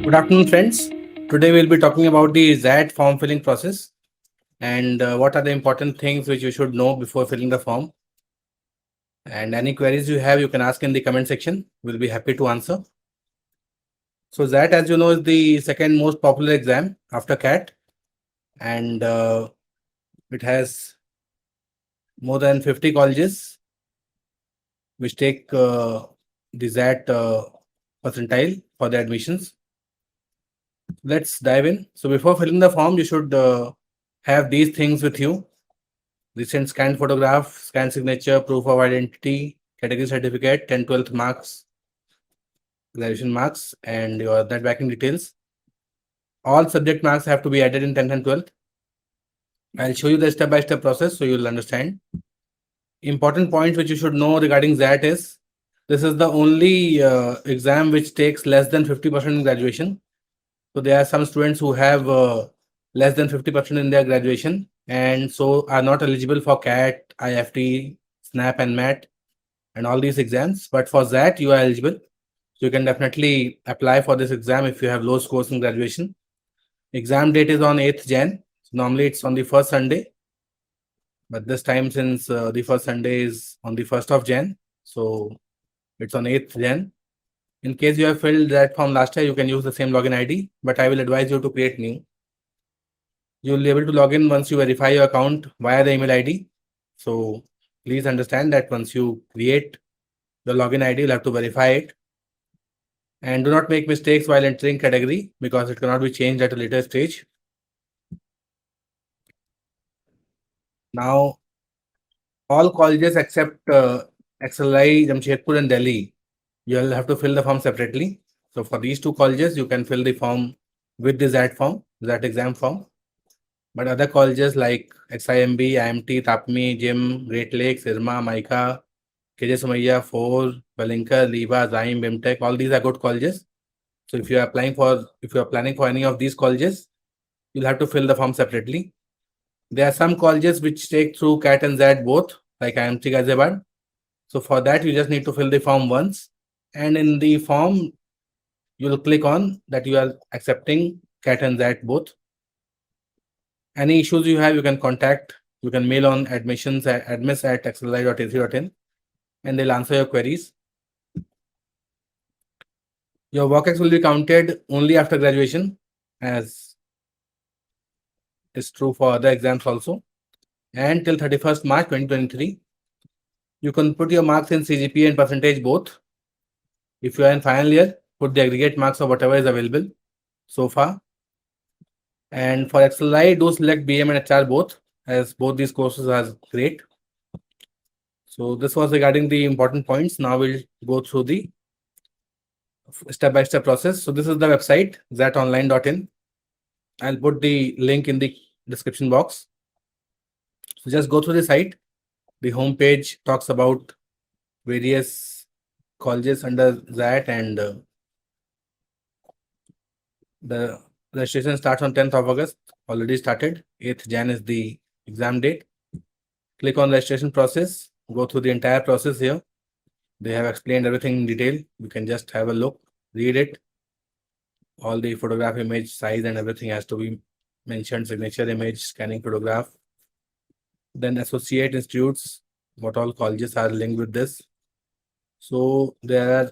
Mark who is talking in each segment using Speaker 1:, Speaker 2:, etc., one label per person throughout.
Speaker 1: Good afternoon, friends. Today we'll be talking about the XAT form filling process and what are the important things which you should know before filling the form. And any queries you have, you can ask in the comment section. We'll be happy to answer. So XAT, as you know, is the second most popular exam after CAT, and it has more than 50 colleges which take the XAT percentile for the admissions. Let's dive in. So before filling the form, you should have these things with you: recent scanned photograph, scanned signature, proof of identity, category certificate, 10 12th marks, graduation marks, and your net backing details. All subject marks have to be added in 10th and 12th. I'll show you the step-by-step process so you'll understand. Important points which you should know regarding that is this is the only exam which takes less than 50% in graduation. So there are some students who have less than 50% in their graduation and so are not eligible for CAT, IFT, SNAP and MAT and all these exams. But for that, you are eligible. So you can definitely apply for this exam if you have low scores in graduation. Exam date is on 8th Jan. Normally it's on the first Sunday. But this time, since the first Sunday is on the 1st of Jan, so it's on 8th Jan. In case you have filled that form last year, you can use the same login ID, but I will advise you to create new. You will be able to log in once you verify your account via the email ID. So please understand that once you create the login ID, you'll have to verify it. And do not make mistakes while entering category because it cannot be changed at a later stage. Now, all colleges except XLI, Jamshedpur and Delhi, you'll have to fill the form separately. So for these two colleges, you can fill the form with the XAT form, XAT exam form. But other colleges like XIMB, IMT, Tapmi, JIM, Great Lakes, IRMA, Maika, KJ Somaiya, 4, Valinka, Liva, Zaim, BIMTech, all these are good colleges. So if you are planning for any of these colleges, you'll have to fill the form separately. There are some colleges which take through CAT and XAT both, like IMT Ghaziabad. So for that, you just need to fill the form once. And in the form, you'll click on that you are accepting CAT and XAT both. Any issues you have, you can mail on admiss@xli.ac.in and they'll answer your queries. Your work-ex will be counted only after graduation, as is true for other exams also. And till 31st March 2023, you can put your marks in CGPA and percentage both. If you are in final year, put the aggregate marks of whatever is available so far. And for XLI, do select BM and HR both, as both these courses are great. So this was regarding the important points. Now we'll go through the step-by-step process. So this is the website, xatonline.in. I'll put the link in the description box. So just go through the site. The homepage talks about various colleges under that, and the registration starts on 10th of August. Already started. 8th Jan is the exam date. Click on registration process. Go through the entire process here. They have explained everything in detail. You can just have a look, read it. All the photograph, image, size, and everything has to be mentioned: signature, image, scanning photograph. Then associate institutes, what all colleges are linked with this. So there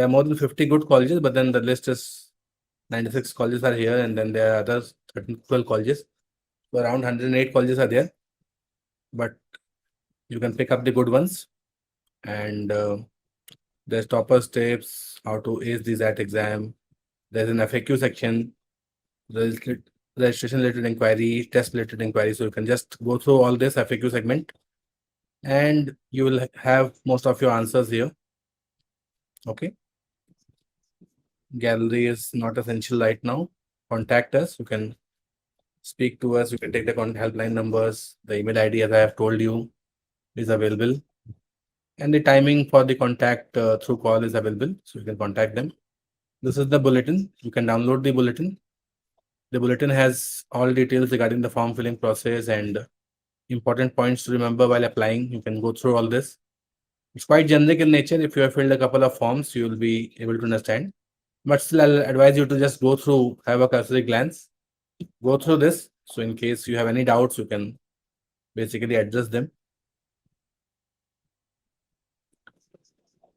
Speaker 1: are more than 50 good colleges, but then the list is 96 colleges are here, and then there are others 12 colleges. So around 108 colleges are there, but you can pick up the good ones. And there's toppers tips, how to ace the XAT exam. There's an FAQ section, there's registration related inquiry, test related inquiry. So you can just go through all this FAQ segment and you will have most of your answers here. Okay. Gallery is not essential right now. Contact us. You can speak to us. You can take the helpline numbers. The email ID, as I have told you, is available. And the timing for the contact through call is available. So you can contact them. This is the bulletin. You can download the bulletin. The bulletin has all details regarding the form filling process and important points to remember while applying. You can go through all this. It's quite generic in nature. If you have filled a couple of forms, you will be able to understand. but still I'll advise you to just go through, have a cursory glance, go through this. So in case you have any doubts, you can basically address them.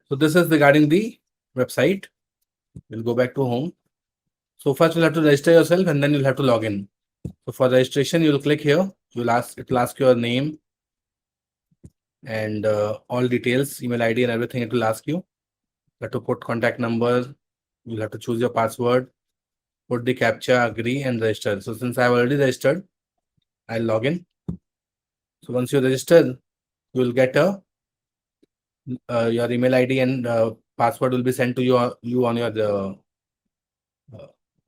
Speaker 1: So this is regarding the website. We'll go back to home. So first you'll have to register yourself and then you'll have to log in. So for registration, you'll click here. It will ask your name and all details, email ID and everything. It will ask you. You have to put contact number. You'll have to choose your password, put the captcha, agree and register. So since I've already registered, I'll log in. So once you register, you'll get a your email ID and password will be sent to you on your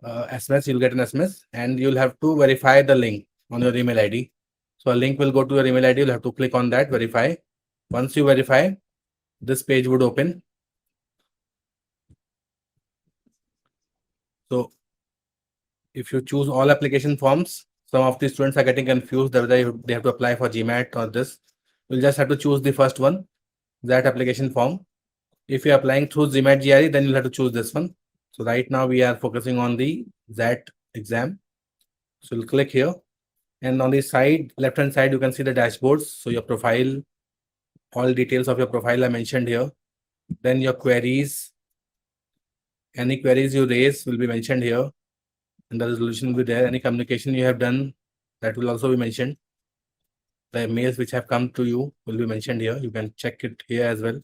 Speaker 1: SMS. You'll get an SMS and you'll have to verify the link on your email ID. So a link will go to your email ID. You'll have to click on that, verify. Once you verify, this page would open. So if you choose all application forms, some of the students are getting confused whether they have to apply for GMAT or this. You'll just have to choose the first one, that application form. If you're applying through GMAT GRE, then you'll have to choose this one. So right now we are focusing on the XAT exam. So you'll click here. And on the side, left-hand side, you can see the dashboards. So your profile, all details of your profile are mentioned here. Then your queries, any queries you raise will be mentioned here. And the resolution will be there. Any communication you have done, that will also be mentioned. The mails which have come to you will be mentioned here. You can check it here as well.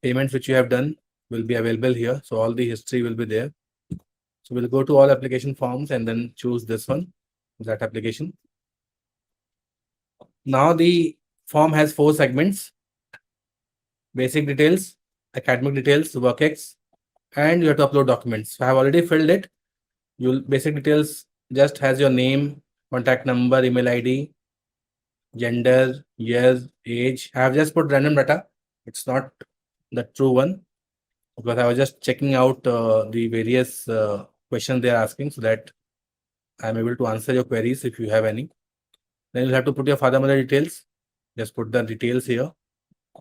Speaker 1: Payments which you have done will be available here. So all the history will be there. So we'll go to all application forms and then choose this one, that application. Now the form has 4 segments: basic details, academic details, work-ex, and you have to upload documents. So I have already filled it. Basic details just has your name, contact number, email ID, gender, years, age. I have just put random data. It's not the true one because I was just checking out the various questions they are asking so that I'm able to answer your queries if you have any. Then you'll have to put your father mother details. Just put the details here.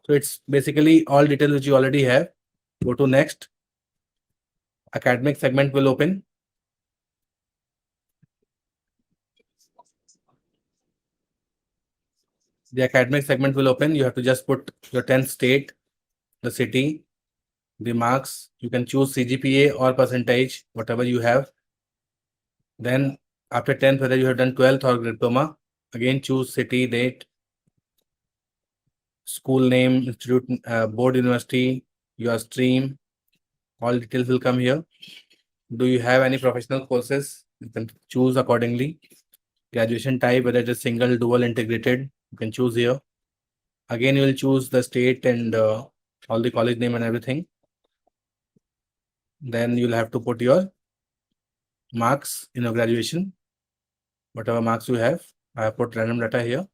Speaker 1: So it's basically all details which you already have. Go to next. Academic segment will open. The academic segment will open. You have to just put your 10th state, the city, the marks. You can choose CGPA or percentage, whatever you have. Then after 10th, whether you have done 12th or diploma, again choose city, date, school name, institute, board, university, your stream. All details will come here. Do you have any professional courses? You can choose accordingly. Graduation type, whether it is single, dual, integrated, you can choose here. Again, you will choose the state and all the college name and everything. Then you'll have to put your marks in your graduation, whatever marks you have. I have put random data here.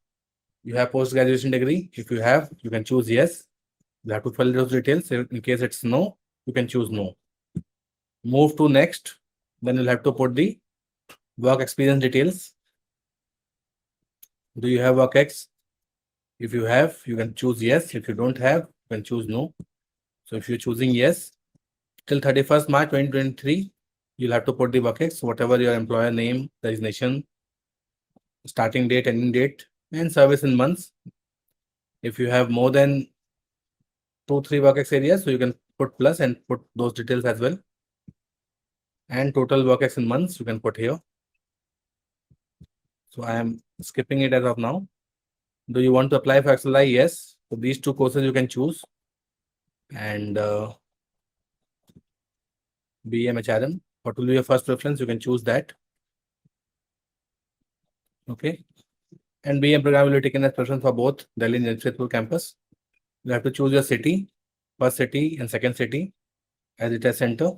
Speaker 1: You have post-graduation degree. If you have, you can choose yes. You have to fill those details. In case it's no, you can choose no. Move to next. Then you'll have to put the work experience details. Do you have work ex? If you have, you can choose yes. If you don't have, you can choose no. So if you're choosing yes, till 31st March 2023, you'll have to put the work ex, whatever your employer name, designation, starting date, ending date, and service in months. If you have more than 2-3 work ex areas, so you can put plus and put those details as well. And total work ex in months, you can put here. So I am skipping it as of now. Do you want to apply for XLI? Yes. So these 2 courses you can choose. And BM HRM. What will be your first preference? You can choose that. Okay. And BM program will be taken as preference for both Delhi and Jamshedpur campus. You have to choose your city, first city and second city as a test center.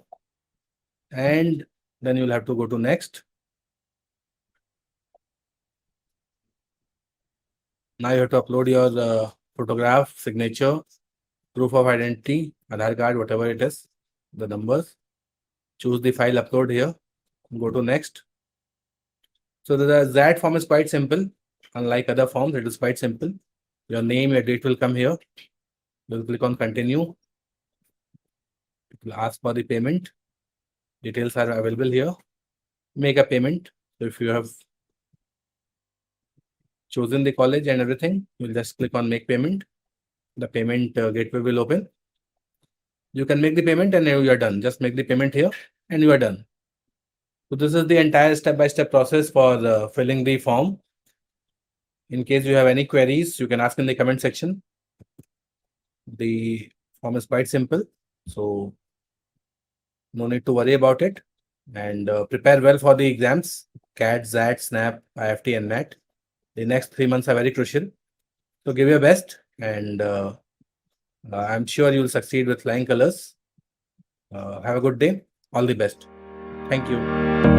Speaker 1: And then you'll have to go to next. Now you have to upload your photograph, signature, proof of identity, Aadhaar card, whatever it is, the numbers. Choose the file, upload here, go to next. So the XAT form is quite simple. Unlike other forms, it is quite simple. Your name, your date will come here. You'll click on continue. It will ask for the payment. Details are available here. Make a payment. So if you have chosen the college and everything, you'll just click on make payment. The payment gateway will open. You can make the payment and you are done. Just make the payment here and you are done. So this is the entire step-by-step process for filling the form. In case you have any queries, you can ask in the comment section. The form is quite simple, so no need to worry about it. And prepare well for the exams, CAT, XAT, SNAP, IFT, and NAT. The next 3 months are very crucial. So give your best, and I'm sure you will succeed with flying colors. Have a good day. All the best. Thank you.